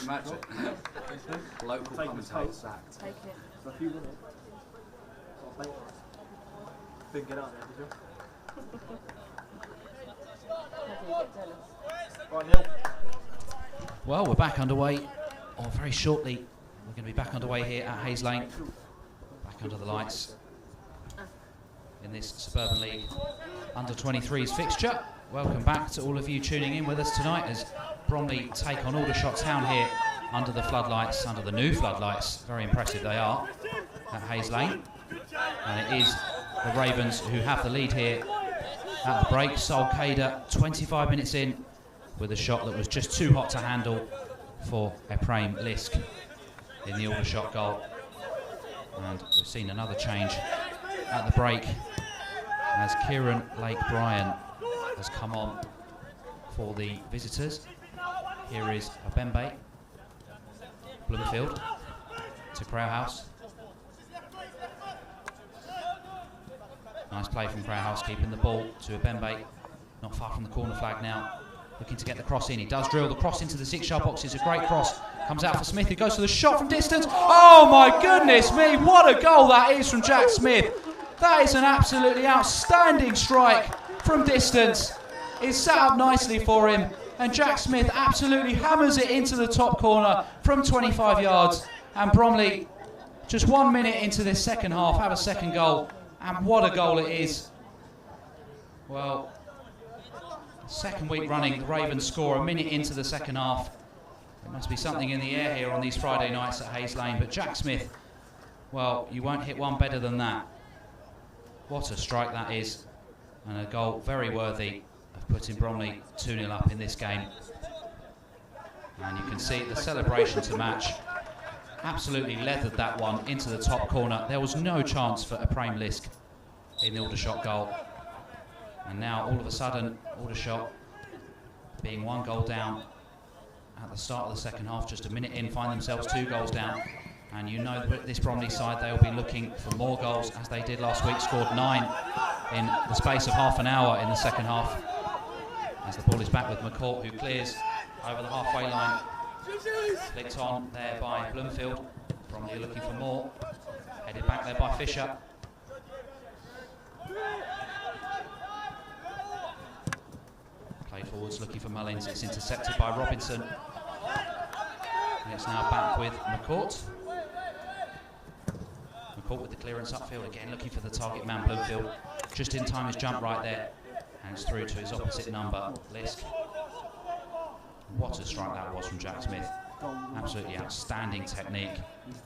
imagine? Local commentator sacked. Take it. For a few minutes. Didn't get out there, did you? Right, Neil. Well, we're back underway, or very shortly, we're going to be back underway here at Hayes Lane. Back under the lights in this Suburban League under-23s fixture. Welcome back to all of you tuning in with us tonight as Bromley take on Aldershot Town here under the floodlights, under the new floodlights. Very impressive they are at Hayes Lane. And it is the Ravens who have the lead here at the break. Sol Kader, 25 minutes in, with a shot that was just too hot to handle for Ephraim Lisk in the Aldershot goal. And we've seen another change at the break as Kieran Lake-Bryan has come on for the visitors. Here is Abembe, Bloomfield to Crowhouse. Nice play from Crowhouse, keeping the ball to Abembe, not far from the corner flag now. Looking to get the cross in. He does drill the cross into the 6-yard box. It's a great cross. Comes out for Smith. He goes for the shot from distance. Oh my goodness me, what a goal that is from Jack Smith. That is an absolutely outstanding strike from distance. It's set up nicely for him. And Jack Smith absolutely hammers it into the top corner from 25 yards. And Bromley, just 1 minute into this second half, have a second goal. And what a goal it is. Well, second week running, the Ravens score a minute into the second half. There must be something in the air here on these Friday nights at Hayes Lane. But Jack Smith, well, you won't hit one better than that. What a strike that is. And a goal very worthy of putting Bromley 2-0 up in this game. And you can see the celebration to match. Absolutely leathered that one into the top corner. There was no chance for Ephraim Lisk in the Aldershot goal. And now all of a sudden, Aldershot being 1 goal down at the start of the second half, just a minute in, find themselves 2 goals down. And you know that this Bromley side, they'll be looking for more goals, as they did last week, scored 9 in the space of half an hour in the second half. As the ball is back with McCourt, who clears over the halfway line. Flicked on there by Bloomfield. Bromley are looking for more. Headed back there by Fisher. Played forwards looking for Mullins. It's intercepted by Robinson. And it's now back with McCourt. McCourt with the clearance upfield again, looking for the target man, Bloomfield. Just in time his jump right there. And it's through to his opposite number, Lisk. What a strike that was from Jack Smith. Absolutely outstanding technique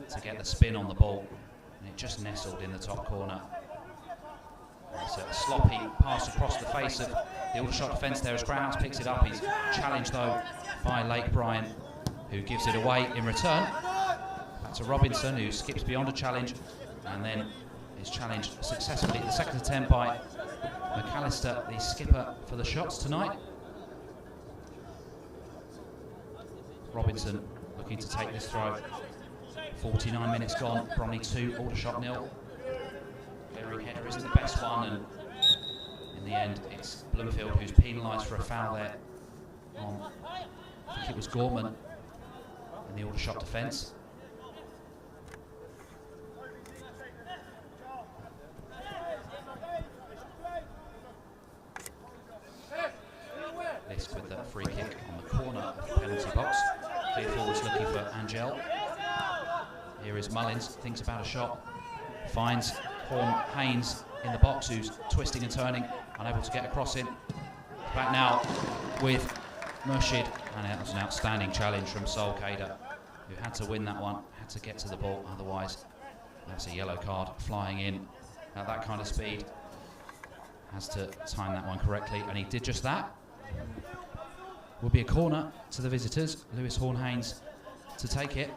to get the spin on the ball. And it just nestled in the top corner. It's a sloppy pass across the face of the Aldershot defence there as Crowhouse picks it up. He's challenged though by Lake-Bryan, who gives it away in return. Back to Robinson, who skips beyond a challenge and then is challenged successfully at the second attempt by McAllister, the skipper for the shots tonight. Robinson looking to take this throw. 49 minutes gone, Bromley 2, Aldershot 0. Clearing header isn't the best one, and in the end it's Bloomfield who's penalised for a foul there on, I think it was Gorman in the Aldershot defence. Lisk with the free kick on the corner of the penalty box. Clear forwards looking for Angel. Here is Mullins, thinks about a shot. Finds Horn Haynes in the box, who's twisting and turning, unable to get a cross in. Back now with Murshid, and it was an outstanding challenge from Sol Kader, who had to win that one, had to get to the ball, otherwise that's a yellow card flying in at that kind of speed. Has to time that one correctly, and he did just that. Will be a corner to the visitors. Lewis Horn Haynes to take it.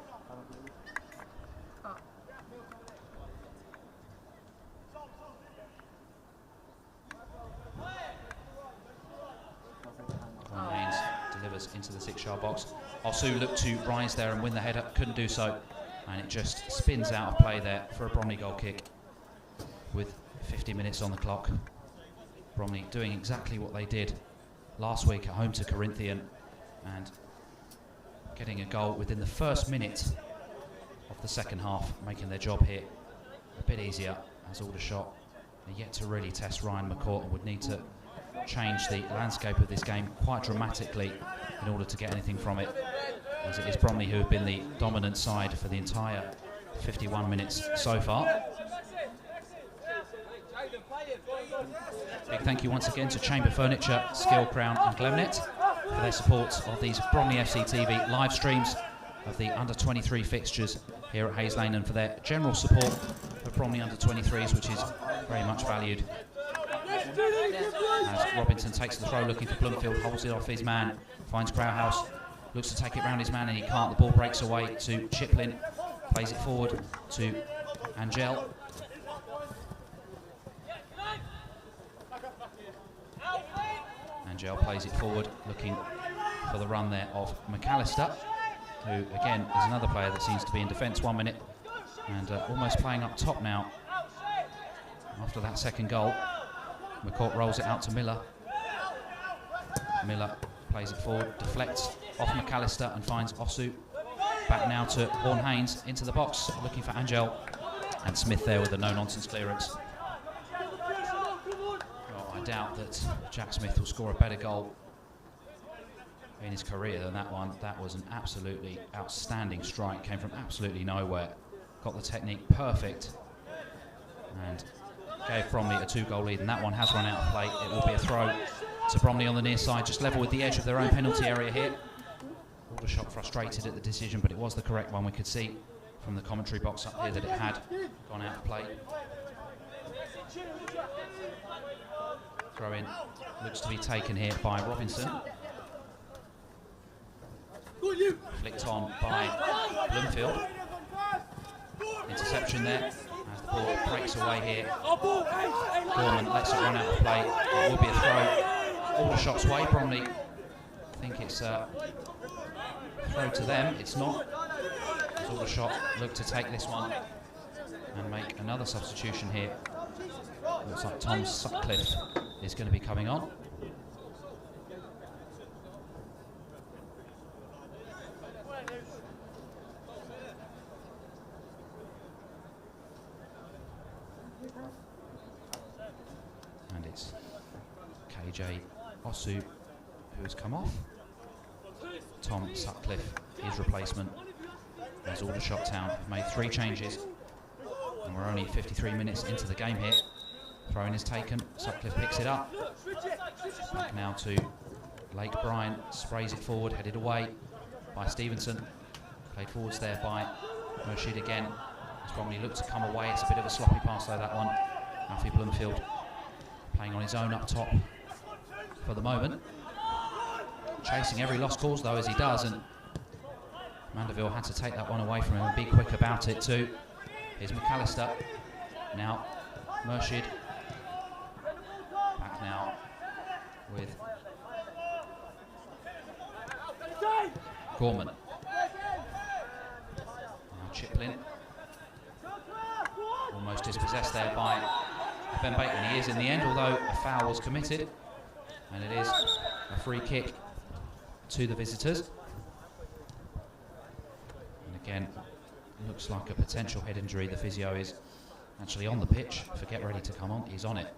Horn Haynes delivers into the 6-yard box. Osu looked to rise there and win the header, couldn't do so, and it just spins out of play there for a Bromley goal kick with 50 minutes on the clock. Bromley doing exactly what they did last week at home to Corinthian, and getting a goal within the first minute of the second half, making their job here a bit easier, as Aldershot are yet to really test Ryan McCourt and would need to change the landscape of this game quite dramatically in order to get anything from it, as it is Bromley who have been the dominant side for the entire 51 minutes so far. Big thank you once again to Chamber Furniture, Skill Crown and Glemnet for their support of these Bromley FC TV live streams of the under-23 fixtures here at Hayes Lane, and for their general support of Bromley under-23s, which is very much valued. As Robinson takes the throw looking for Bloomfield, holds it off his man, finds Crowhouse, looks to take it round his man and he can't. The ball breaks away to Chiplin, plays it forward to Angel. Angel plays it forward, looking for the run there of McAllister, who again is another player that seems to be in defence 1 minute and almost playing up top now after that second goal. McCourt rolls it out to Miller. Miller plays it forward, deflects off McAllister and finds Osu. Back now to Vaughan Haynes into the box, looking for Angel, and Smith there with a no-nonsense clearance. I doubt that Jack Smith will score a better goal in his career than that one. That was an absolutely outstanding strike, came from absolutely nowhere, got the technique perfect and gave Bromley a 2-goal lead, and that one has run out of play. It will be a throw to Bromley on the near side, just level with the edge of their own penalty area here. Aldershot frustrated at the decision, but it was the correct one. We could see from the commentary box up here that it had gone out of play. Throw in looks to be taken here by Robinson. Flicked on by Bloomfield. Interception there as the ball breaks away here. Gorman lets it run out of play. It will be a throw Aldershot's way. Bromley, I think it's a throw to them. It's not. As Aldershot look to take this one and make another substitution here. Looks like Tom Sutcliffe is going to be coming on. And it's KJ Osu who has come off. Tom Sutcliffe, his replacement, as Aldershot Town have made 3 changes. And we're only 53 minutes into the game here. Throw-in is taken, Sutcliffe picks it up. Back now to Lake Bryan, sprays it forward, headed away by Stevenson. Played forwards there by Murshid again. As Bromley looked to come away, it's a bit of a sloppy pass though, that one. Alfie Bloomfield playing on his own up top for the moment. Chasing every lost cause though as he does, and Mandeville had to take that one away from him and be quick about it too. Here's McAllister. Now Murshid. Back now with Gorman. Now Chiplin. Almost dispossessed there by Bembe, and he is in the end, although a foul was committed. And it is a free kick to the visitors. And again, looks like a potential head injury. The physio is actually on the pitch for get ready to come on. He's on it.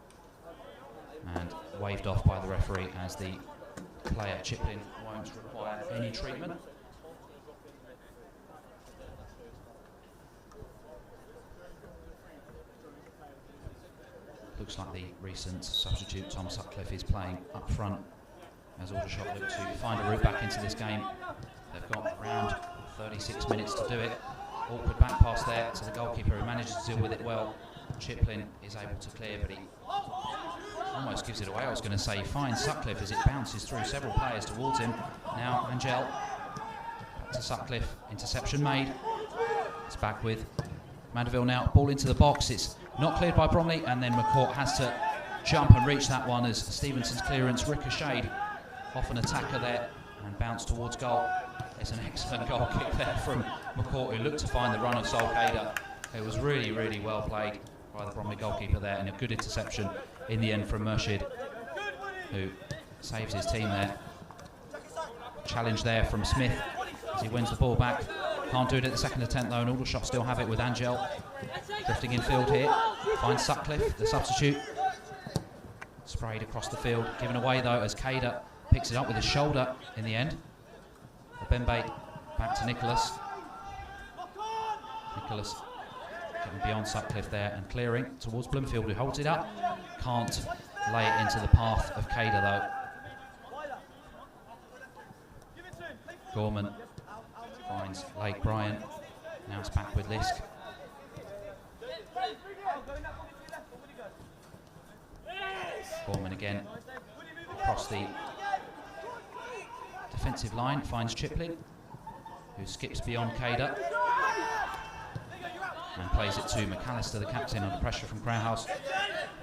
And waved off by the referee as the player Chiplin won't require any treatment. Looks like the recent substitute Tom Sutcliffe is playing up front as Aldershot look to find a route back into this game. They've got around 36 minutes to do it. Awkward back pass there to the goalkeeper who manages to deal with it well. Chiplin is able to clear, but he almost gives it away. I was going to say he finds Sutcliffe as it bounces through several players towards him. Now Angel back to Sutcliffe, interception made. It's back with Mandeville now, ball into the box. It's not cleared by Bromley, and then McCourt has to jump and reach that one as Stevenson's clearance ricocheted off an attacker there and bounced towards goal. It's an excellent goal kick there from McCourt, who looked to find the run of Solcader. It was really, really well played by the Bromley goalkeeper there, and a good interception in the end from Murshid, who saves his team there. Challenge there from Smith, as he wins the ball back. Can't do it at the second attempt though, and Aldershot still have it with Angel. Drifting in field here, finds Sutcliffe, the substitute. Sprayed across the field, given away though as Kader picks it up with his shoulder in the end. Bembe back to Nicholas. Nicholas getting beyond Sutcliffe there and clearing towards Bloomfield, who holds it up. Can't lay it into the path of Kader though. Gorman finds Lake Bryan. Now it's back with Lisk. Gorman again across the defensive line, finds Chiplin, who skips beyond Kader and plays it to McAllister, the captain, under pressure from Crowhouse.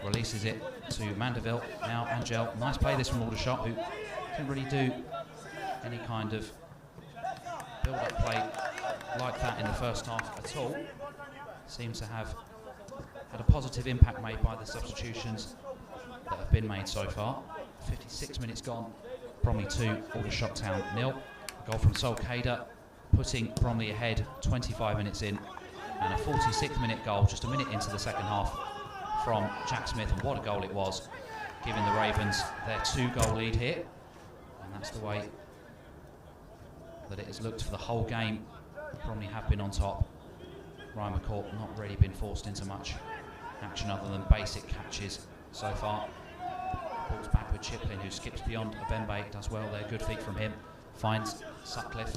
Releases it to Mandeville. Now Angel, nice play this from Aldershot, who didn't really do any kind of build-up play like that in the first half at all. Seems to have had a positive impact made by the substitutions that have been made so far. 56 minutes gone. Bromley 2, Aldershot Town 0. Goal from Sol Kader, putting Bromley ahead 25 minutes in. And a 46th minute goal, just a minute into the second half, from Jack Smith. And what a goal it was, giving the Ravens their 2-goal lead here. And that's the way that it has looked for the whole game. Bromley have been on top. Ryan McCourt not really been forced into much action other than basic catches so far. Ball's back with Chiplin, who skips beyond Bembe, does well there, good feet from him. Finds Sutcliffe,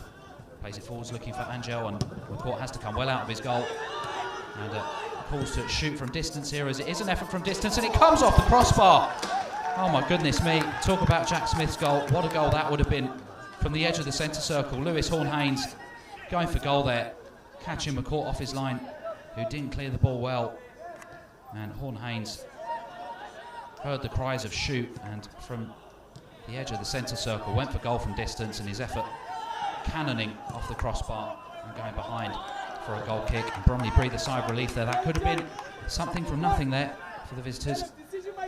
plays it forwards looking for Angel, and McCourt has to come well out of his goal. And calls to shoot from distance here, as it is an effort from distance, and it comes off the crossbar. Oh my goodness me, talk about Jack Smith's goal. What a goal that would have been from the edge of the centre circle. Lewis Horn-Haynes going for goal there, catching McCourt off his line, who didn't clear the ball well. And Horn-Haynes heard the cries of shoot, and from the edge of the centre circle went for goal from distance, and his effort cannoning off the crossbar and going behind for a goal kick. And Bromley breathed a sigh of relief there. That could have been something from nothing there for the visitors,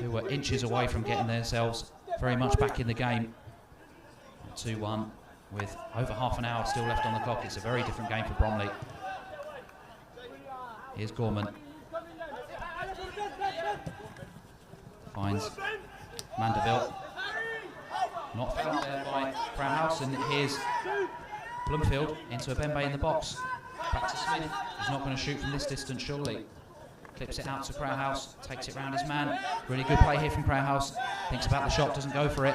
who were inches away from getting themselves very much back in the game. 2-1 with over half an hour still left on the clock. It's a very different game for Bromley. Here's Gorman. Finds Mandeville. Not fouled there by Crowhouse, and here's Bloomfield into a Bembe in the box. Back to Smith. He's not going to shoot from this distance, surely. Clips it out to Crowhouse, takes it round his man. Really good play here from Crowhouse. Thinks about the shot, doesn't go for it.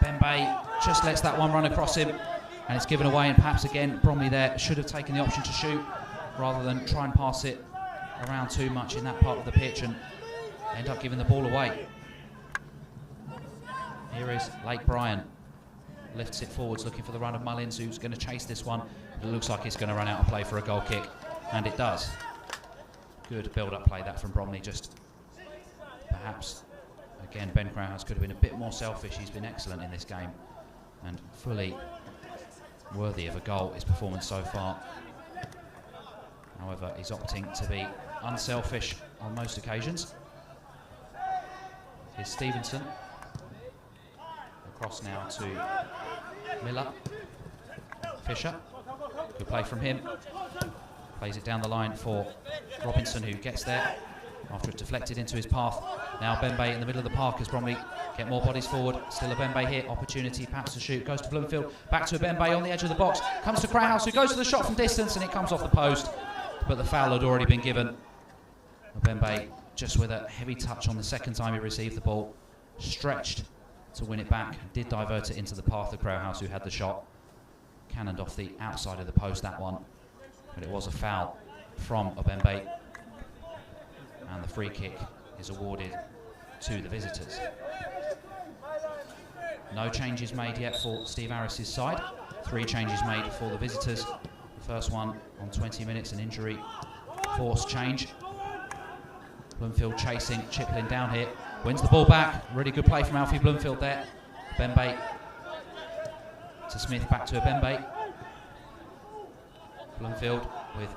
Bembe just lets that one run across him, and it's given away. And perhaps again, Bromley there should have taken the option to shoot rather than try and pass it around too much in that part of the pitch and end up giving the ball away. Here is Lake Bryan. Lifts it forwards, looking for the run of Mullins, who's going to chase this one. It looks like it's going to run out of play for a goal kick, and it does. Good build-up play that from Bromley. Just perhaps, again, Ben Crowhouse could have been a bit more selfish. He's been excellent in this game and fully worthy of a goal, his performance so far. However, he's opting to be unselfish on most occasions. Here's Stevenson. Across now to Miller. Fisher. Good play from him. Plays it down the line for Robinson, who gets there after it's deflected into his path. Now Bembe in the middle of the park as Bromley get more bodies forward. Still a Bembe here. Opportunity perhaps to shoot. Goes to Bloomfield. Back to a Bembe on the edge of the box. Comes to Crowhouse, who goes to the shot from distance, and it comes off the post. But the foul had already been given. Bembe just with a heavy touch on the second time he received the ball. Stretched to win it back. Did divert it into the path of Crowhouse, who had the shot. Cannoned off the outside of the post, that one. But it was a foul from Bembe. And the free kick is awarded to the visitors. No changes made yet for Steve Harris's side. 3 changes made for the visitors. The first one on 20 minutes, an injury force change. Bloomfield chasing, Chiplin down here. Wins the ball back. Really good play from Alfie Bloomfield there. Bembe to Smith, back to a Bembe. Bloomfield with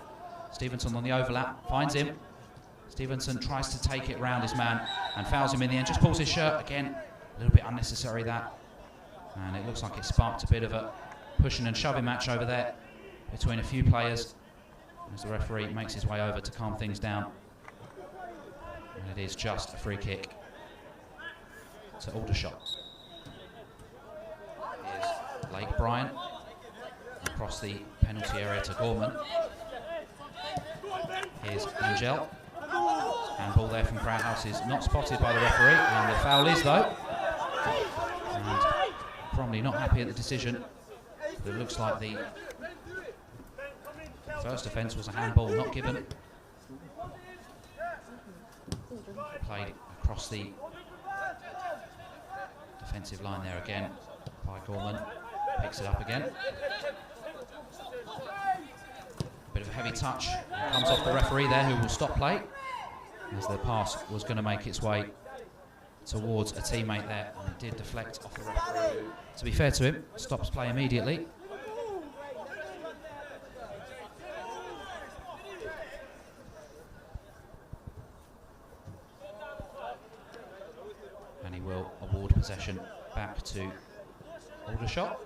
Stevenson on the overlap. Finds him. Stevenson tries to take it round his man and fouls him in the end. Just pulls his shirt again. A little bit unnecessary that. And it looks like it sparked a bit of a pushing and shoving match over there between a few players as the referee makes his way over to calm things down. And it is just a free kick to Aldershot. Here's Lake Bryan across the penalty area to Gorman. Here's Angel. Handball there from Crowhouse is not spotted by the referee, and the foul is though. And Bromley not happy at the decision, but it looks like the first offence was a handball not given. Played across the defensive line there again by Gorman. Picks it up again. Bit of a heavy touch. Comes off the referee there, who will stop play as the pass was going to make its way towards a teammate there, and it did deflect off the referee. To be fair to him, stops play immediately. And he will award possession back to Aldershot,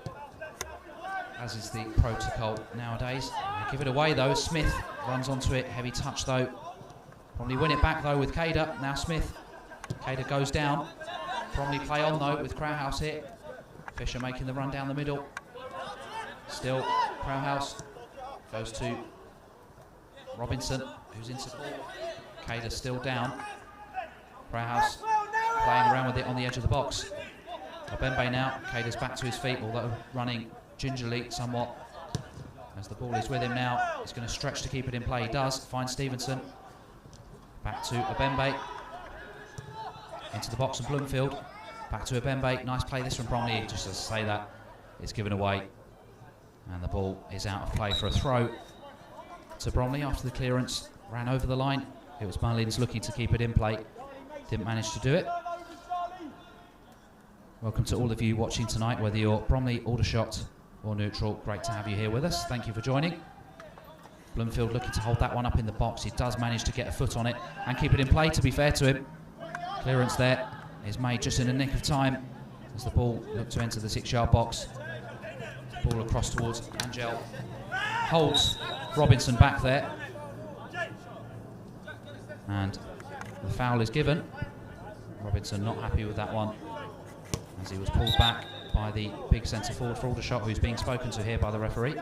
as is the protocol nowadays. They give it away though. Smith runs onto it, heavy touch though. Bromley win it back though with Cader. Now Smith. Cader goes down. Bromley play on though with Crowhouse here. Fisher making the run down the middle. Still Crowhouse goes to Robinson, who's in support. Cader still down. Crowhouse playing around with it on the edge of the box. Obembe now. Cader's back to his feet, although running gingerly somewhat. As the ball is with him now, he's going to stretch to keep it in play. He does. Finds Stevenson. Back to Obembe. Into the box and Bloomfield. Back to Obembe. Nice play this from Bromley. Just to say that, it's given away. And the ball is out of play for a throw to Bromley after the clearance. Ran over the line. It was Mullins looking to keep it in play. Didn't manage to do it. Welcome to all of you watching tonight, whether you're Bromley, Aldershot or neutral. Great to have you here with us. Thank you for joining. Bloomfield looking to hold that one up in the box. He does manage to get a foot on it and keep it in play, to be fair to him. Clearance there is made just in the nick of time as the ball looked to enter the 6-yard box. Ball across towards Angel. Holds Robinson back there. And the foul is given. Robinson not happy with that one, as he was pulled back by the big centre forward for Aldershot, who's being spoken to here by the referee.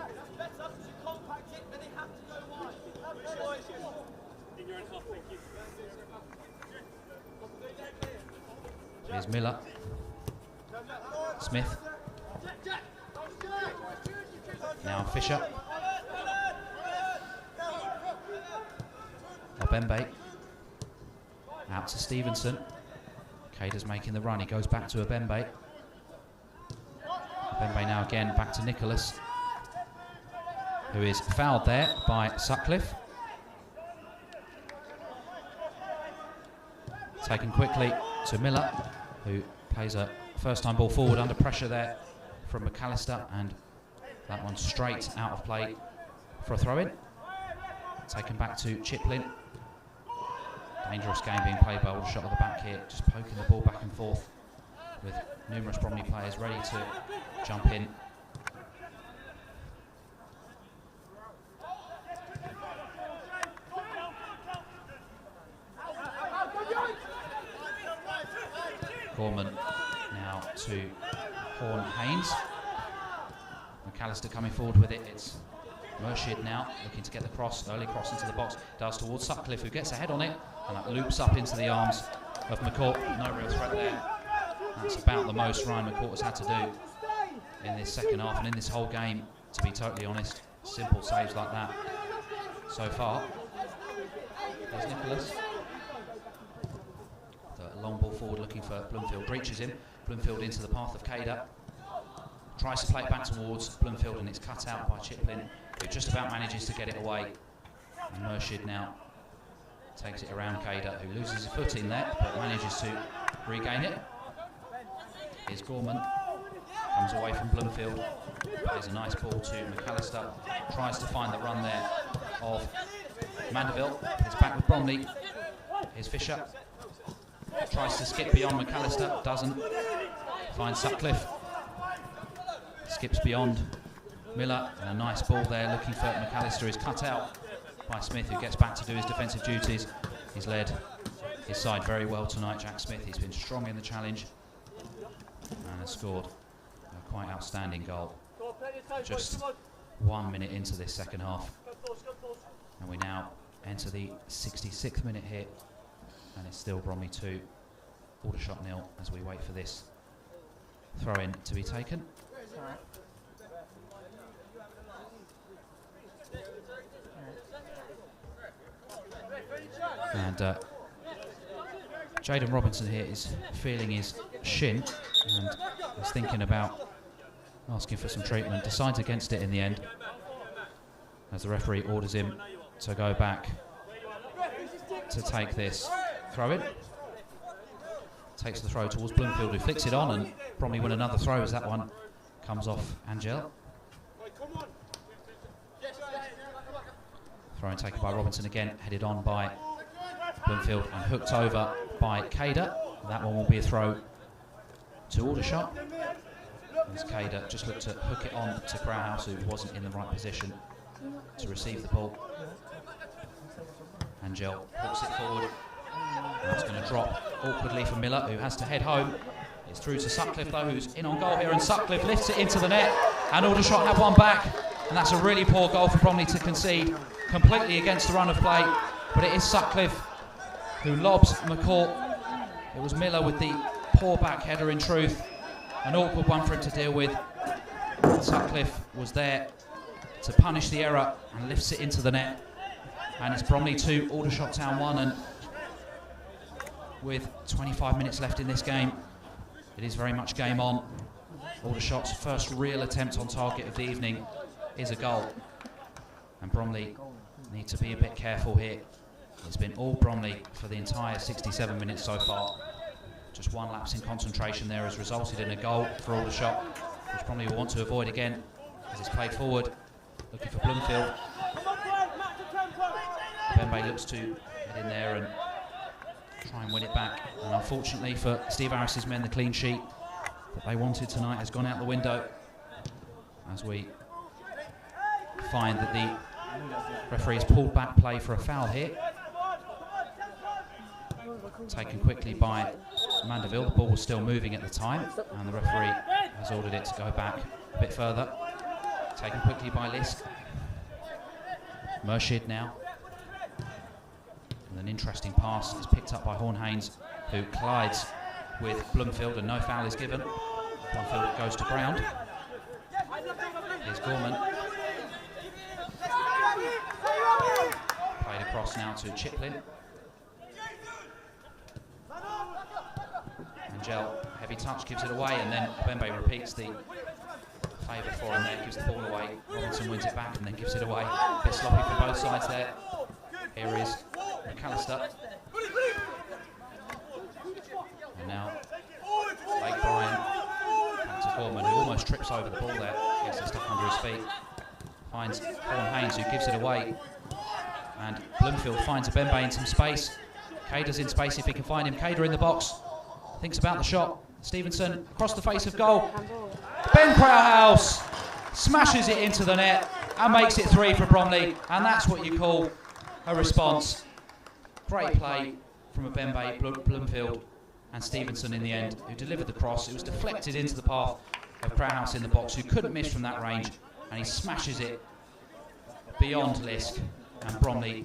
Here's Miller. Smith. Now Fisher. Obembe. Out to Stevenson. Cader's making the run. He goes back to Obembe. Obembe now again back to Nicholas, who is fouled there by Sutcliffe. Taken quickly to Miller, who plays a first-time ball forward under pressure there from McAllister, and that one straight out of play for a throw-in. Taken back to Chiplin. Dangerous game being played by Aldershot at the back here, just poking the ball back and forth with numerous Bromley players ready to jump in. Gorman now to Horn Haynes. McAllister coming forward with it. It's Murshid now looking to get the cross, early cross into the box. Does towards Sutcliffe, who gets ahead on it, and that loops up into the arms of McCourt. No real threat there. That's about the most Ryan McCourt has had to do in this second half and in this whole game, to be totally honest. Simple saves like that so far. There's Nicholas. The long ball forward looking for Bloomfield, reaches him. Bloomfield into the path of Cader. Tries to play it back towards Bloomfield, and it's cut out by Chiplin, who just about manages to get it away. And Murshid now takes it around Cader, who loses his footing there, but manages to regain it. Here's Gorman, comes away from Bloomfield, plays a nice ball to McAllister, tries to find the run there of Mandeville. It's back with Bromley. Here's Fisher, tries to skip beyond McAllister, doesn't. Finds Sutcliffe, skips beyond Miller, and a nice ball there looking for McAllister, is cut out by Smith, who gets back to do his defensive duties. He's led his side very well tonight, Jack Smith. He's been strong in the challenge and has scored a quite outstanding goal. Just 1 minute into this second half, and we now enter the 66th minute here, and it's still Bromley 2, Aldershot 0, as we wait for this throw-in to be taken. And Jaden Robinson here is feeling his shin and is thinking about asking for some treatment. Decides against it in the end, as the referee orders him to go back to take this throw-in. Takes the throw towards Bloomfield, who flicks it on, and Bromley win another throw as that one comes off Angel. Throw-in taken by Robinson again, headed on by Bloomfield and hooked over by Cader. That one will be a throw to Aldershot, as Cader just looked to hook it on to Crowhouse, who wasn't in the right position to receive the ball. Angel hooks it forward. That's going to drop awkwardly for Miller, who has to head home. It's through to Sutcliffe though, who's in on goal here, and Sutcliffe lifts it into the net, and Aldershot have one back. And that's a really poor goal for Bromley to concede, completely against the run of play. But it is Sutcliffe who lobs McCourt. It was Miller with the poor back header, in truth. An awkward one for him to deal with. And Sutcliffe was there to punish the error and lifts it into the net. And it's Bromley 2, Aldershot Town 1. And with 25 minutes left in this game, it is very much game on. Aldershot's first real attempt on target of the evening is a goal. And Bromley need to be a bit careful here. It's been all Bromley for the entire 67 minutes so far. Just one lapse in concentration there has resulted in a goal for Aldershot, which Bromley will want to avoid again as it's played forward, looking for Bloomfield. Bembe looks to get in there and try and win it back. And unfortunately for Steve Harris's men, the clean sheet that they wanted tonight has gone out the window, as we find that the referee has pulled back play for a foul here. Taken quickly by Mandeville. The ball was still moving at the time, and the referee has ordered it to go back a bit further. Taken quickly by Lisk. Murshid now. And an interesting pass is picked up by Horn-Haynes, who collides with Bloomfield, and no foul is given. Bloomfield goes to ground. Here's Gorman. Played across now to Chiplin. Angel, heavy touch, gives it away, and then Bembe repeats the favour for him there, gives the ball away. Robinson wins it back and then gives it away. A bit sloppy from both sides there. Here is McAllister. And now Blake Bryan back to Gorman, who almost trips over the ball there, gets it stuck under his feet. Finds Horn-Haynes, who gives it away. And Bloomfield finds a Bembe in some space. Cader's in space if he can find him. Cader in the box. Thinks about the shot. Stevenson across the face of goal. Ben Crowhouse smashes it into the net and makes it 3 for Bromley. And that's what you call a response. Great play from a Bembe, Bloomfield and Stevenson in the end, who delivered the cross. It was deflected into the path of Crowhouse in the box, who couldn't miss from that range. And he smashes it beyond Lisk. And Bromley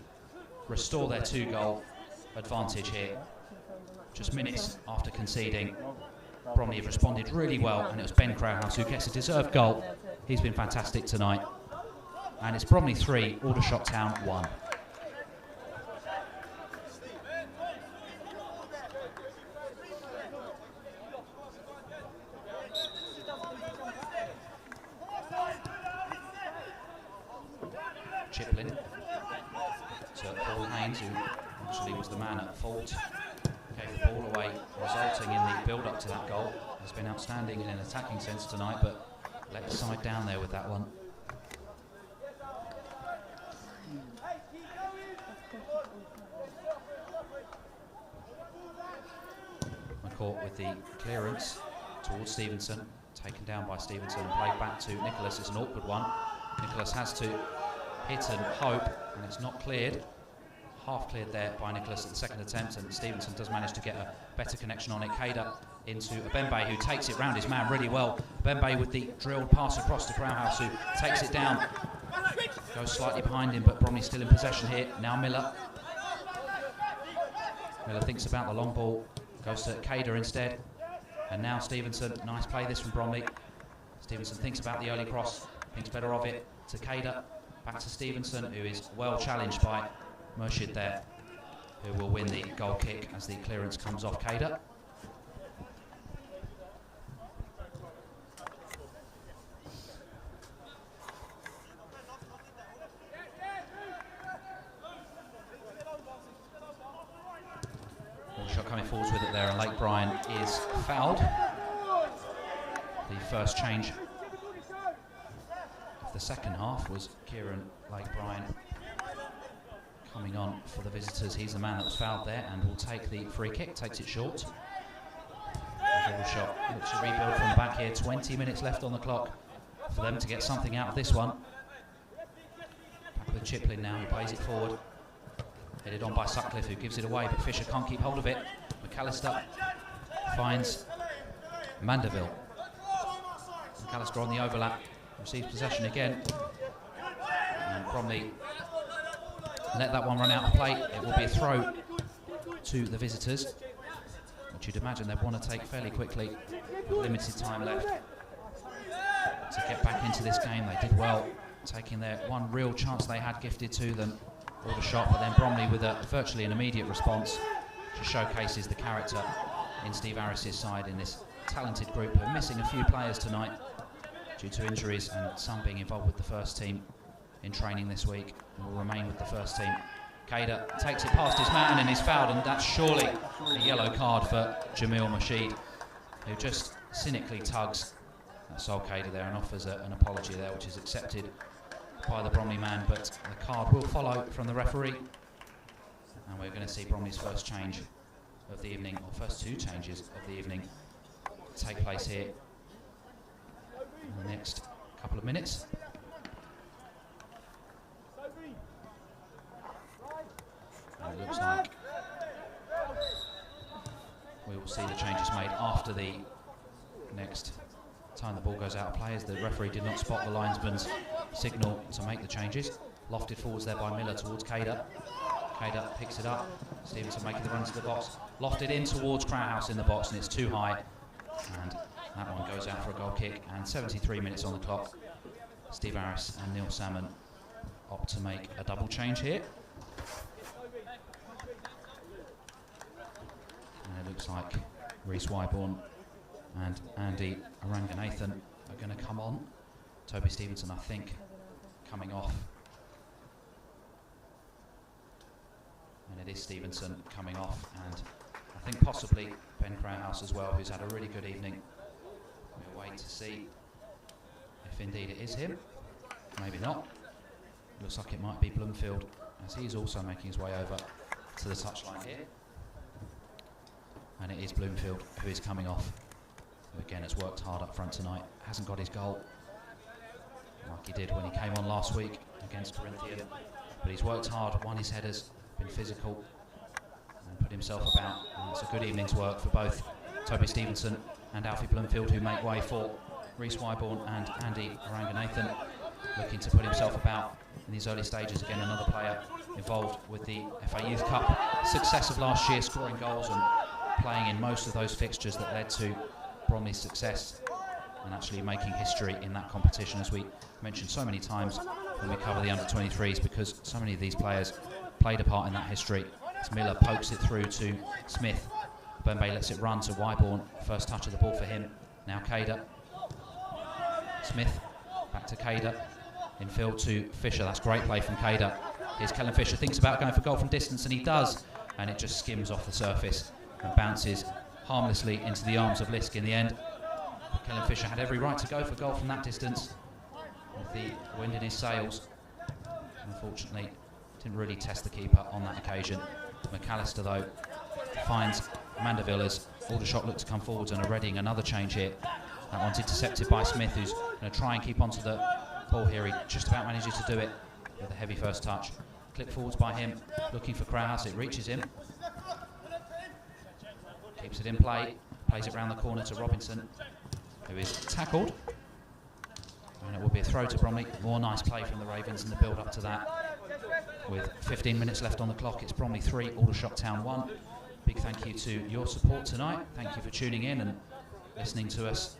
restore their 2-goal advantage here. Just minutes after conceding, Bromley have responded really well, and it was Ben Crowhouse who gets a deserved goal. He's been fantastic tonight. And it's Bromley 3, Aldershot Town 1. Chiplin to Paul Haynes, who actually was the man at fault. Gave the ball away, resulting in the build-up to that goal. Has been outstanding in an attacking sense tonight, but let the side down there with that one. McCourt with the clearance towards Stevenson. taken down by Stevenson and played back to Nicholas. It's an awkward one. Nicholas has to hit and hope, and it's not cleared. Half cleared there by Nicholas at the second attempt, and Stevenson does manage to get a better connection on it. Kader into Abembe, who takes it round his man really well. Abembe with the drilled pass across to Crowhouse, who takes it down. Goes slightly behind him, but Bromley still in possession here. Now Miller. Miller thinks about the long ball, goes to Kader instead. And now Stevenson, nice play this from Bromley. Stevenson thinks about the early cross, thinks better of it to Kader. Back to Stevenson, who is well challenged by Murshid there, who will win the goal kick as the clearance comes off Kader. Aldershot coming forwards with it there, and Lake Bryan is fouled. The first change of the second half was Kieran Lake Bryan coming on for the visitors. He's the man that was fouled there and will take the free kick, takes it short. Aldershot looks to rebuild from the back here. 20 minutes left on the clock for them to get something out of this one. Back with Chiplin now, he plays it forward. Headed on by Sutcliffe, who gives it away, but Fisher can't keep hold of it. McAllister finds Mandeville. McAllister on the overlap, receives possession again. And Bromley let that one run out of play. It will be a throw to the visitors, which you'd imagine they'd want to take fairly quickly. Limited time left to get back into this game. They did well, taking their one real chance they had gifted to them. Aldershot, but then Bromley with a virtually an immediate response, which showcases the character in Steve Harris's side in this talented group. Who are missing a few players tonight due to injuries, and some being involved with the first team in training this week and will remain with the first team. Kader takes it past his man and is fouled, and that's surely a yellow card for Jamil Mashid, who just cynically tugs at Sol Kader there and offers an apology there, which is accepted by the Bromley man, but the card will follow from the referee, and we're going to see Bromley's first change of the evening, or first two changes of the evening, take place here in the next couple of minutes. And it looks like we will see the changes made after the next time the ball goes out of play, as the referee did not spot the linesman's signal to make the changes. Lofted forwards there by Miller towards Kader. Kader picks it up. Stevenson making the run to the box. Lofted in towards Crowhouse in the box, and it's too high. And that one goes out for a goal kick. And 73 minutes on the clock. Steve Harris and Neil Salmon opt to make a double change here. And it looks like Rhys Wyborn and Andy Aranganathan are going to come on. Toby Stevenson, I think, coming off. And it is Stevenson coming off, and I think possibly Ben Crowhouse as well, who's had a really good evening. We'll wait to see if indeed it is him. Maybe not. Looks like it might be Bloomfield, as he's also making his way over to the touchline here. And it is Bloomfield who is coming off, who again has worked hard up front tonight. Hasn't got his goal like he did when he came on last week against Corinthian, but he's worked hard, won his headers, been physical and put himself about. And it's a good evening's work for both Toby Stevenson and Alfie Bloomfield, who make way for Rhys Wyborn and Andy Aranganathan, looking to put himself about in these early stages. Again, another player involved with the FA Youth Cup success of last year, scoring goals and playing in most of those fixtures that led to Bromley's success, and actually making history in that competition, as we mentioned so many times when we cover the under-23s, because so many of these players played a part in that history. As Miller pokes it through to Smith. Bembe lets it run to Wyborn. First touch of the ball for him. Now Kader. Smith back to Kader. Infield to Fisher. That's great play from Kader. Here's Kellen Fisher. Thinks about going for goal from distance, and he does. And it just skims off the surface and bounces harmlessly into the arms of Lisk in the end. Kellen Fisher had every right to go for goal from that distance with the wind in his sails. Unfortunately, didn't really test the keeper on that occasion. McAllister, though, finds Mandeville as Aldershot look to come forwards and are readying another change here. That one's intercepted by Smith, who's going to try and keep onto the ball here. He just about manages to do it with a heavy first touch. Clip forwards by him, looking for Crowhouse. It reaches him. Keeps it in play. Plays it round the corner to Robinson, who is tackled. And it will be a throw to Bromley. More nice play from the Ravens in the build up to that. With 15 minutes left on the clock, it's Bromley 3, Aldershot Town 1. Big thank you to your support tonight. Thank you for tuning in and listening to us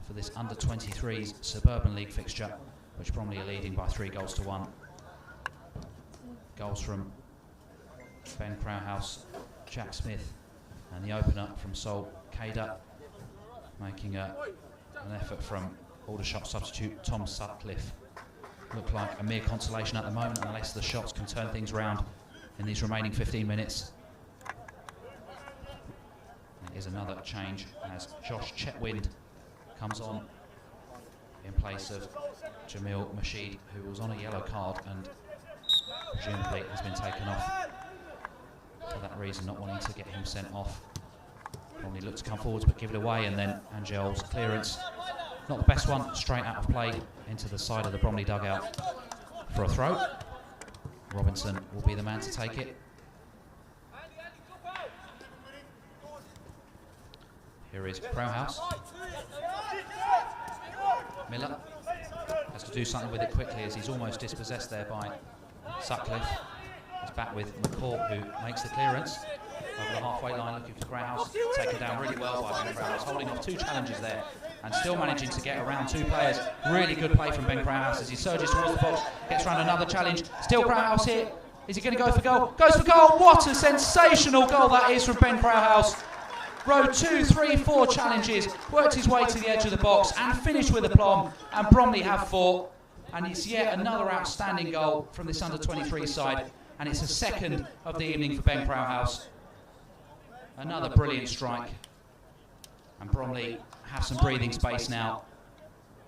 for this under-23s Suburban League fixture, which Bromley are leading by 3-1. Goals from Ben Crowhouse, Jack Smith, and the opener from Sol Kader, making an effort from Aldershot substitute Tom Sutcliffe. Look like a mere consolation at the moment, unless the shots can turn things round in these remaining 15 minutes. Here's another change as Josh Chetwynd comes on in place of Jamil Mashid, who was on a yellow card and presumably has been taken off for that reason, not wanting to get him sent off. Only looked to come forwards but give it away, and then Angel's clearance, not the best one, straight out of play into the side of the Bromley dugout for a throw. Robinson will be the man to take it. Here is Crowhouse. Miller has to do something with it quickly as he's almost dispossessed there by Sutcliffe. He's back with McCourt, who makes the clearance over the halfway line, looking for Crowhouse. Taken down really well by Ben Crowhouse, holding off 2 challenges there and still managing to get around 2 players. Really good play from Ben Crowhouse as he surges towards the box, gets around another challenge. Still Crowhouse here. Is he going to go for goal? Goes for goal. What a sensational goal that is from Ben Crowhouse. Rode 2, 3, 4 challenges, worked his way to the edge of the box and finished with aplomb, and Bromley have 4. And it's yet another outstanding goal from this under-23 side, and it's a second of the evening for Ben Crowhouse. Another brilliant strike, and Bromley have some breathing space now,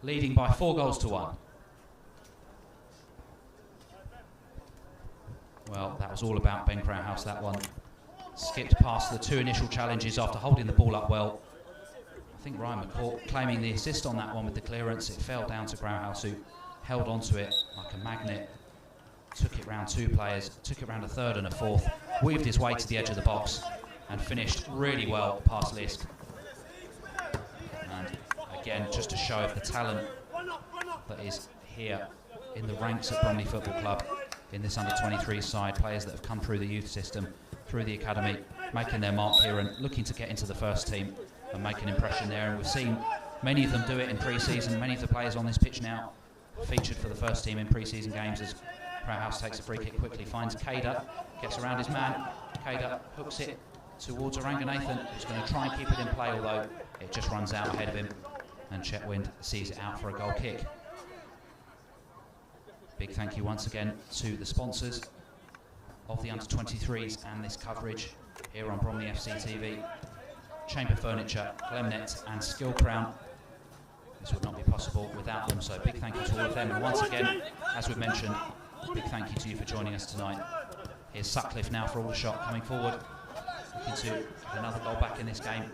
leading by 4-1. Well, that was all about Ben Crowhouse, that one. Skipped past the 2 initial challenges after holding the ball up well. I think Ryan McCourt claiming the assist on that one with the clearance. It fell down to Crowhouse, who held onto it like a magnet, took it round 2 players, took it round a 3rd and a 4th, weaved his way to the edge of the box and finished really well past Lisk. And again, just to show the talent that is here in the ranks at Bromley Football Club in this under-23 side, players that have come through the youth system, through the academy, making their mark here and looking to get into the first team and make an impression there. And we've seen many of them do it in pre-season. Many of the players on this pitch now featured for the first team in pre-season games as Crowhouse takes a free kick quickly, finds Kader, gets around his man. Kader hooks it towards Aranganathan, who's going to try and keep it in play, although it just runs out ahead of him, and Chetwynd sees it out for a goal kick. Big thank you once again to the sponsors of the under-23s and this coverage here on Bromley FC TV. Chamber Furniture, Glemnet and Skill Crown. This would not be possible without them, so big thank you to all of them. And once again, as we've mentioned, big thank you to you for joining us tonight. Here's Sutcliffe now for Aldershot coming forward, looking to get another goal back in this game.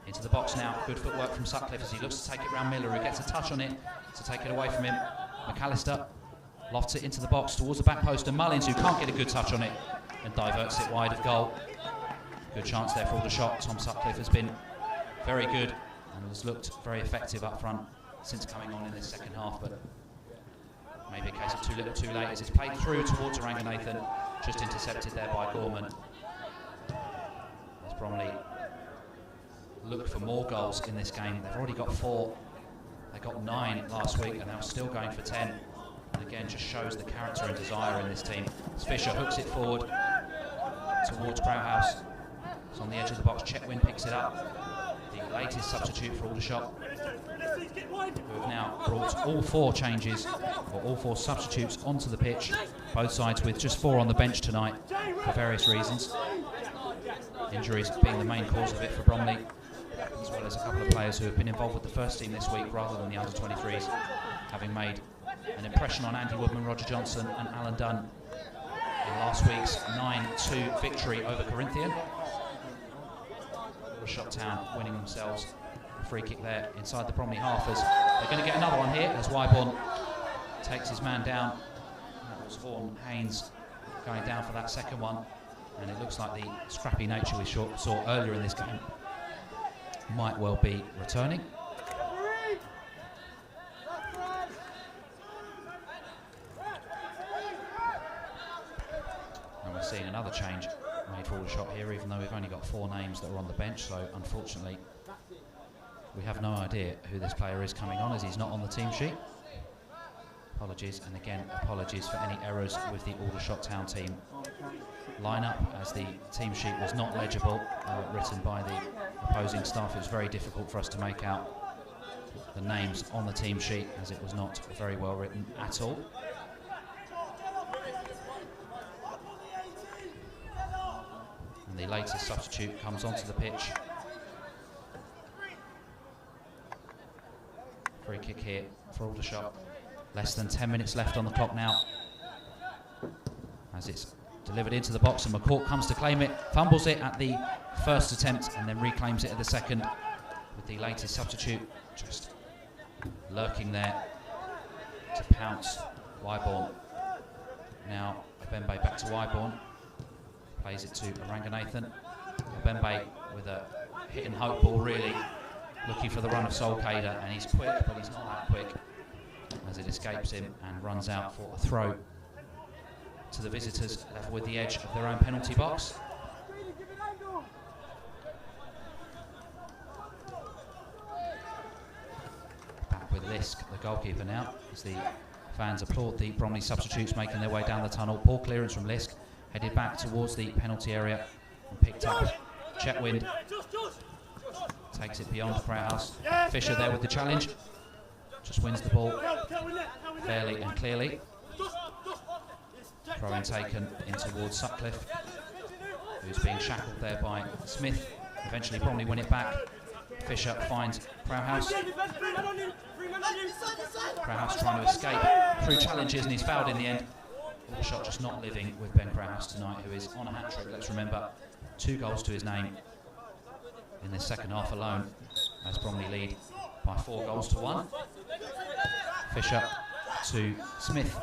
Into the box now, good footwork from Sutcliffe as he looks to take it round Miller, who gets a touch on it to take it away from him. McAllister lofts it into the box towards the back post, and Mullins, who can't get a good touch on it, and diverts it wide of goal. Good chance there for Aldershot. Tom Sutcliffe has been very good and has looked very effective up front since coming on in this second half, but maybe a case of too little too late as it's played through towards Aranganathan, just intercepted there by Gorman. As Bromley look for more goals in this game. They've already got 4. They got 9 last week and they're still going for 10. And again, just shows the character and desire in this team. As Fisher hooks it forward towards Crowhouse. It's on the edge of the box. Chetwynd picks it up. The latest substitute for Aldershot, who have now brought all 4 changes, or all 4 substitutes onto the pitch. Both sides with just 4 on the bench tonight for various reasons. Injuries being the main cause of it for Bromley, as well as a couple of players who have been involved with the first team this week rather than the under-23s, having made an impression on Andy Woodman, Roger Johnson and Alan Dunn in last week's 9-2 victory over Corinthian. Aldershot Town winning themselves free kick there inside the Bromley halfers. They're going to get another one here as Wyborn takes his man down. That was Vaughan Haynes going down for that second one, and it looks like the scrappy nature we saw earlier in this game might well be returning. And we're seeing another change made for Aldershot here, even though we've only got 4 names that are on the bench, so unfortunately we have no idea who this player is coming on, as he's not on the team sheet. Apologies, and again apologies for any errors with the Aldershot Town team lineup, as the team sheet was not legible, written by the opposing staff. It was very difficult for us to make out the names on the team sheet, as it was not very well written at all. And the latest substitute comes onto the pitch. Free kick here for Aldershot. Less than 10 minutes left on the clock now, as it's delivered into the box, and McCourt comes to claim it, fumbles it at the first attempt and then reclaims it at the second, with the latest substitute just lurking there to pounce. Wyborn. Now Abembe back to Wyborn, plays it to Aranganathan. Abembe with a hit and hope ball, really looking for the run of Solcader, and he's quick, but he's not that quick, as it escapes him and runs out for a throw to the visitors, level with the edge of their own penalty box. Back with Lisk, the goalkeeper now, as the fans applaud the Bromley substitutes making their way down the tunnel. Poor clearance from Lisk, headed back towards the penalty area and picked up. Chetwynd takes it beyond Proudhouse. Fisher there with the challenge. Just wins the ball fairly and clearly. Throw-in taken in towards Sutcliffe, who's being shackled there by Smith. Eventually Bromley win it back. Fisher finds Proudhouse. Proudhouse trying to escape through challenges, and he's fouled in the end. Aldershot just not living with Ben Proudhouse tonight, who is on a hat-trick. Let's remember, 2 goals to his name in this second half alone, as Bromley lead by 4 goals to 1. Fisher to Smith.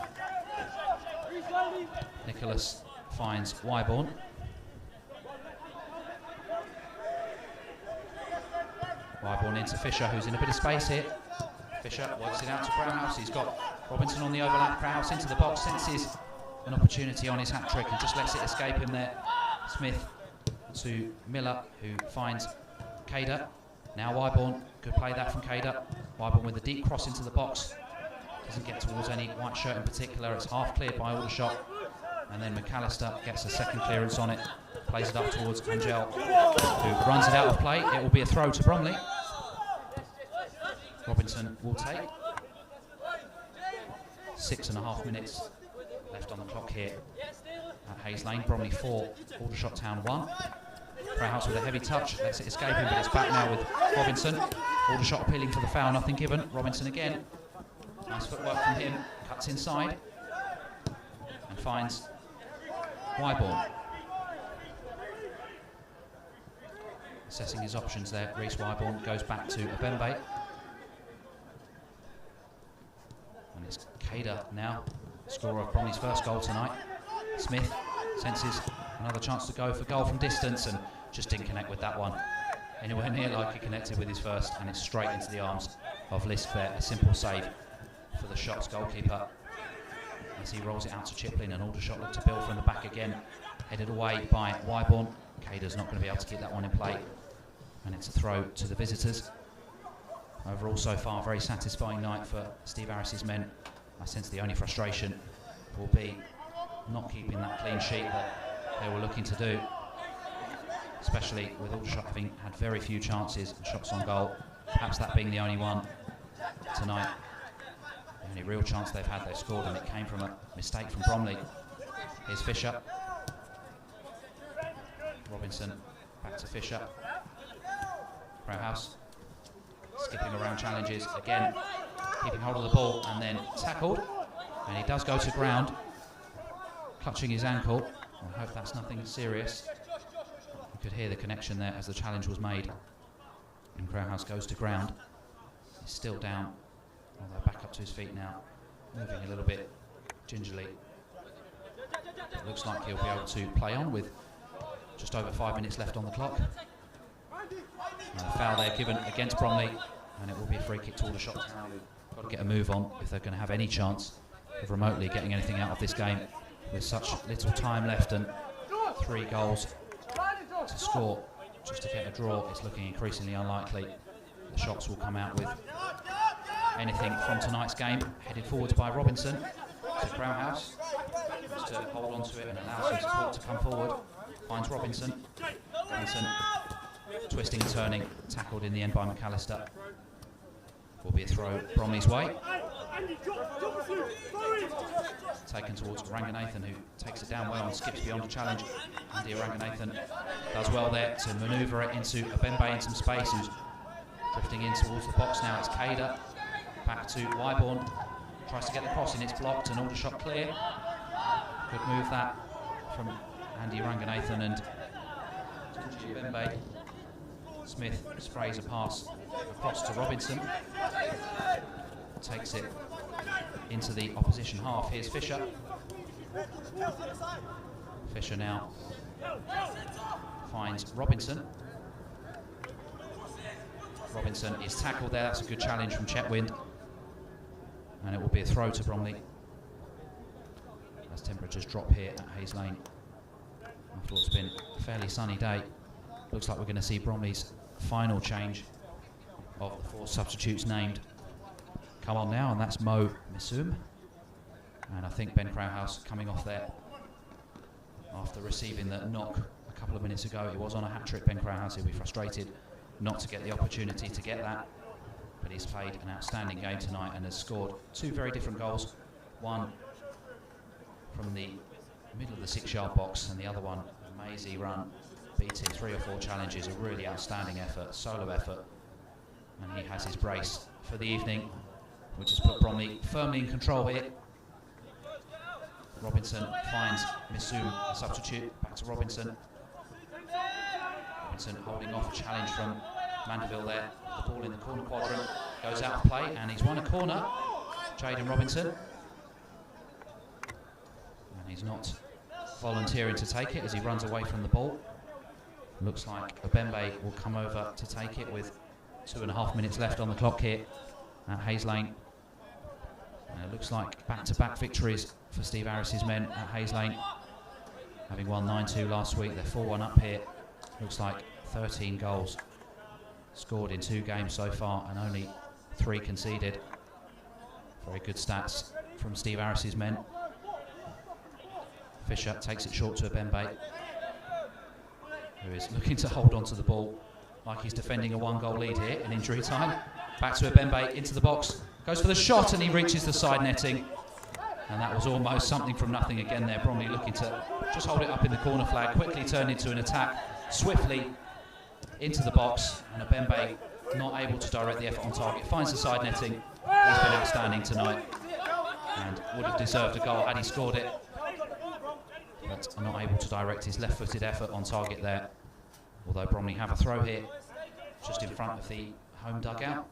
Nicholas finds Wyborn. Wyborn into Fisher, who's in a bit of space here. Fisher works it out to Proudhouse. He's got Robinson on the overlap. Proudhouse into the box, senses an opportunity on his hat-trick and just lets it escape him there. Smith to Miller, who finds Cader. Now Wyborn, good play that from Cader. Wyborn with a deep cross into the box. Doesn't get towards any white shirt in particular. It's half cleared by Aldershot. And then McAllister gets a second clearance on it. Plays it up towards Angel, who runs it out of play. It will be a throw to Bromley. Robinson will take. 6.5 minutes left on the clock here at Hayes Lane. Bromley 4, Aldershot Town 1. Proudhouse with a heavy touch, lets it escape him, but it's back now with Robinson. Aldershot appealing for the foul, nothing given. Robinson again. Nice footwork from him, cuts inside and finds Wyborn. Assessing his options there, Reece Wyborn goes back to Abembe. And it's Cader now, scorer of Bromley's first goal tonight. Smith senses another chance to go for goal from distance and just didn't connect with that one. Anywhere near like he connected with his first, and it's straight into the arms of Lisk there. A simple save for the Shots goalkeeper as he rolls it out to Chiplin, and Aldershot look to build from the back again. Headed away by Wyborn. Cader's not going to be able to keep that one in play, and it's a throw to the visitors. Overall so far, very satisfying night for Steve Harris's men. I sense the only frustration will be not keeping that clean sheet that they were looking to do, especially with Aldershot having had very few chances and shots on goal, perhaps that being the only one tonight. The only real chance they've had, they've scored, and it came from a mistake from Bromley. Here's Fisher. Robinson back to Fisher. Proudhouse skipping around challenges again, keeping hold of the ball and then tackled, and he does go to ground, clutching his ankle. I hope that's nothing serious. You could hear the connection there as the challenge was made. And Crowhouse goes to ground. He's still down, although back up to his feet now, moving a little bit gingerly. It looks like he'll be able to play on with just over 5 minutes left on the clock. And a foul there given against Bromley, and it will be a free kick to Aldershot Town. Got to get a move on if they're going to have any chance of remotely getting anything out of this game with such little time left and 3 goals to score. Just to get a draw, it's looking increasingly unlikely. The shots will come out with anything from tonight's game. Headed forwards by Robinson to Crowhouse. Just to hold on to it and allow some support to come forward. Finds Robinson. Robinson twisting and turning, tackled in the end by McAllister. Will be a throw Bromley's way. Taken towards Ranganathan, who takes it down well and skips beyond the challenge. Andy Ranganathan does well there to manoeuvre it into Abembe in some space, who's drifting in towards the box now. It's Kader. Back to Wyborn. Tries to get the cross in, it's blocked, and Aldershot clear. Good move that from Andy Ranganathan and Abembe. Smith sprays a pass across to Robinson. Takes it into the opposition half. Here's Fisher. Fisher now finds Robinson. Robinson is tackled there. That's a good challenge from Chetwynd. And it will be a throw to Bromley as temperatures drop here at Hayes Lane. After what's been a fairly sunny day, looks like we're going to see Bromley's final change of the 4 substitutes named come on now, and that's Mo Missoum. And I think Ben Crowhouse coming off there after receiving the knock a couple of minutes ago. He was on a hat-trick, Ben Crowhouse. He'll be frustrated not to get the opportunity to get that. But he's played an outstanding game tonight and has scored 2 very different goals. One from the middle of the 6-yard box, and the other one a mazy run, beating 3 or 4 challenges. A really outstanding effort, solo effort. And he has his brace for the evening, which has put Bromley firmly in control here. Robinson finds Missoum, a substitute. Back to Robinson. Robinson holding off a challenge from Mandeville there. The ball in the corner quadrant goes out of play, and he's won a corner. Jaden Robinson. And he's not volunteering to take it as he runs away from the ball. Looks like Abembe will come over to take it with 2.5 minutes left on the clock here at Hayes Lane. And it looks like back-to-back victories for Steve Harris's men at Hayes Lane. Having won 9-2 last week, they're 4-1 up here. Looks like 13 goals scored in 2 games so far and only 3 conceded. Very good stats from Steve Harris's men. Fisher takes it short to Abembe, who is looking to hold on to the ball like he's defending a 1-goal lead here in injury time. Back to Abembe, into the box, goes for the shot, and he reaches the side netting. And that was almost something from nothing again there. Bromley looking to just hold it up in the corner flag, quickly turned into an attack, swiftly into the box, and Abembe not able to direct the effort on target. Finds the side netting. He's been outstanding tonight and would have deserved a goal had he scored it, but not able to direct his left-footed effort on target there. Although Bromley have a throw here, just in front of the home dugout.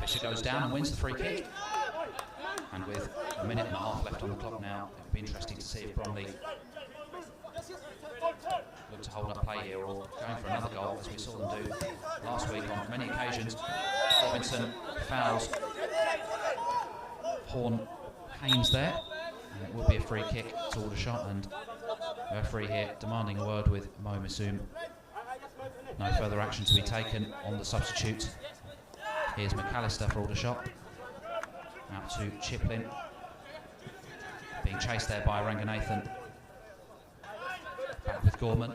Fisher goes down and wins the free kick. And with 1.5 minutes left on the clock now, it would be interesting to see if Bromley look to hold up play here or going for another goal, as we saw them do last week on many occasions. Robinson fouls Horn Haynes there, and it will be a free kick to Aldershot, and the referee here demanding a word with Mo Missoum. No further action to be taken on the substitute. Here's McAllister for Aldershot. Out to Chiplin. Being chased there by Ranganathan. Back with Gorman.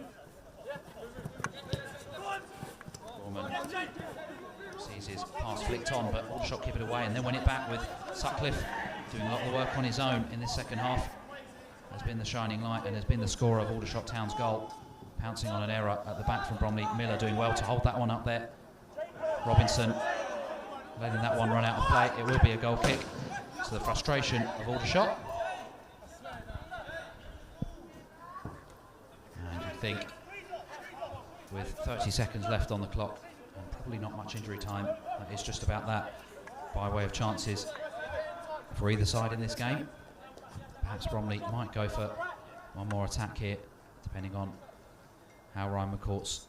Gorman sees his pass flicked on, but Aldershot give it away and then win it back with Sutcliffe doing a lot of the work on his own in this second half. Has been the shining light and has been the scorer of Aldershot Town's goal. Pouncing on an error at the back from Bromley. Miller doing well to hold that one up there. Robinson letting that one run out of play. It will be a goal kick to the frustration of Aldershot. think, with 30 seconds left on the clock and probably not much injury time. That is just about that by way of chances for either side in this game. Perhaps Bromley might go for one more attack here, depending on how Ryan McCourt's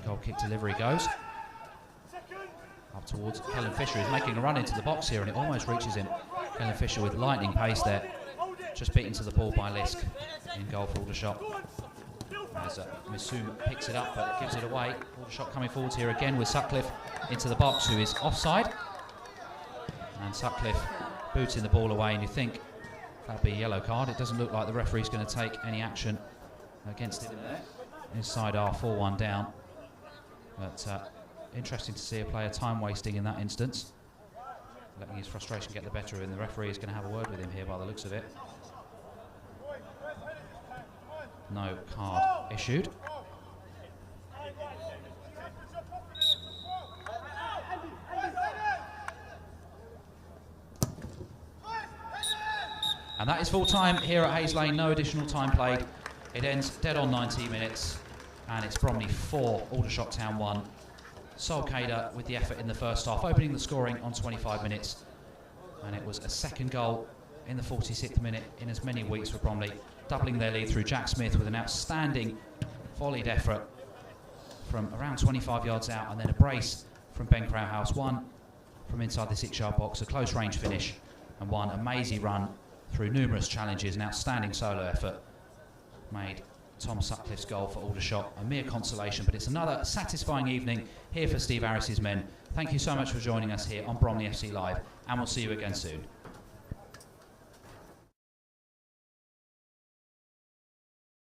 goal kick delivery goes. Up towards Kellen Fisher, who's making a run into the box here, and it almost reaches him. Kellen Fisher with lightning pace there, just beaten to the ball by Lisk in goal for Aldershot. As Missoum picks it up but gives it away. Aldershot coming forwards here again with Sutcliffe into the box, who is offside. And Sutcliffe booting the ball away, and you think that'll be a yellow card. It doesn't look like the referee's going to take any action against it there. His side are 4-1 down. But interesting to see a player time wasting in that instance, letting his frustration get the better of him. The referee is going to have a word with him here by the looks of it. No card issued. And that is full time here at Hayes Lane. No additional time played. It ends dead on 90 minutes, and it's Bromley 4, Aldershot Town 1. Sol Kader with the effort in the first half, opening the scoring on 25 minutes. And it was a second goal in the 46th minute in as many weeks for Bromley, doubling their lead through Jack Smith with an outstanding volleyed effort from around 25 yards out, and then a brace from Ben Crowhouse, one from inside the 6-yard box, a close range finish, and one amazing run through numerous challenges. An outstanding solo effort made Tom Sutcliffe's goal for Aldershot a mere consolation, but it's another satisfying evening here for Steve Harris's men. Thank you so much for joining us here on Bromley FC Live, and we'll see you again soon.